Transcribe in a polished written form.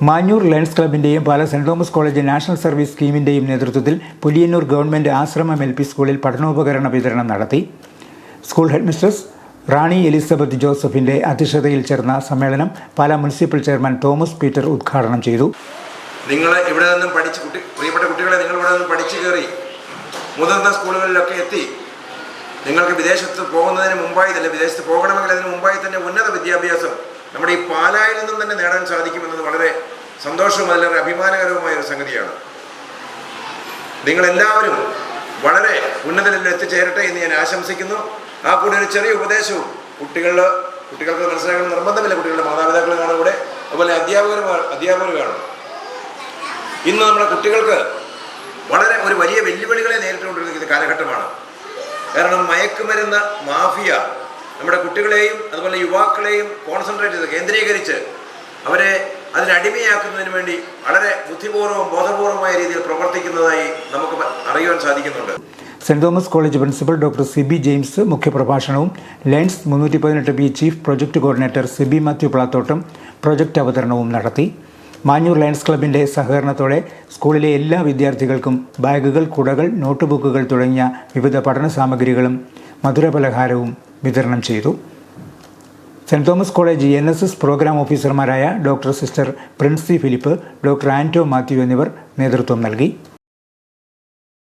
Manjoor lions ക്ലബിൻ്റെയും Pala saint Thomas college national service സ്കീമിൻ്റെയും നേതൃത്വത്തിൽ പുലിയന്നൂർ ഗവൺമെൻറ് ആശ്രമം LP സ്കൂളിൽ പഠനോപകരണ വിതരണം നടത്തി. സ്കൂൾ ഹെഡ്മിസ്ട്രസ് റാണി എലിസബത്ത് ജോസഫിൻ്റെ അധ്യക്ഷതയിൽ ചേർന്ന സമ്മേളനം പാല മുനിസിപ്പൽ ചെയർമാൻ തോമസ് പീറ്റർ ഉദ്ഘാടനം ചെയ്തു. നിങ്ങൾ ഇവിടെ നിന്നും പ്രിയപ്പെട്ട കുട്ടികളെ, നിങ്ങൾ ഇവിടെ നിന്നും പഠിച്ചു കയറി മുതിർന്ന സ്കൂളുകളിലൊക്കെ എത്തി നിങ്ങൾക്ക് വിദേശത്ത് പോകുന്നതിന് മുമ്പായി തന്നെ, വിദേശത്ത് പോകണമെങ്കിൽ അതിന് മുമ്പായി തന്നെ ഉന്നത വിദ്യാഭ്യാസം നമ്മുടെ ഈ പാലായിൽ നിന്നും തന്നെ നേടാൻ സാധിക്കുമെന്നത് വളരെ സന്തോഷവും അതിലേറെ അഭിമാനകരവുമായ ഒരു സംഗതിയാണ്. നിങ്ങളെല്ലാവരും വളരെ ഉന്നതത്തിൽ എത്തിച്ചേരട്ടെ എന്ന് ഞാൻ ആശംസിക്കുന്നു. ആ കൂടെ ഒരു ചെറിയ ഉപദേശവും കുട്ടികൾക്ക് മനസ്സിലാക്കണം നിർബന്ധമില്ല. കുട്ടികളുടെ മാതാപിതാക്കൾ കാണും ഇവിടെ, അതുപോലെ അധ്യാപകർ കാണും. ഇന്ന് നമ്മുടെ കുട്ടികൾക്ക് വളരെ ഒരു വലിയ വെല്ലുവിളികളെ നേരിട്ടുകൊണ്ടിരിക്കുന്ന കാലഘട്ടമാണ്. കാരണം മയക്കുമരുന്ന് മാഫിയ നമ്മുടെ കുട്ടികളെയും അതുപോലെ യുവാക്കളെയും കോൺസെൻട്രേറ്റ് ചെയ്ത് കേന്ദ്രീകരിച്ച് അവരെ അതിനടിമയാക്കുന്നതിന് വേണ്ടി വളരെ ബുദ്ധിപൂർവ്വം ബോധപൂർവമായ രീതിയിൽ പ്രവർത്തിക്കുന്നതായി നമുക്ക് അറിയുവാൻ സാധിക്കുന്നുണ്ട്. Saint Thomas college principal doctor Sibi James മുഖ്യപ്രഭാഷണവും lions 318B chief project coordinator Sibi Mathew Plathottam project അവതരണവും നടത്തി. മാഞ്ഞൂർ ലയൺസ് ക്ലബിൻ്റെ സഹകരണത്തോടെ സ്കൂളിലെ എല്ലാ വിദ്യാർത്ഥികൾക്കും ബാഗുകൾ, കുടകൾ, നോട്ട് ബുക്കുകൾ തുടങ്ങിയ വിവിധ പഠന സാമഗ്രികളും മധുരപലഹാരവും വിതരണം ചെയ്തു. Saint Thomas college NSS programme ഓഫീസർമാരായ doctor sister Princy Philip, doctor Anto Mathew എന്നിവർ നേതൃത്വം നൽകി.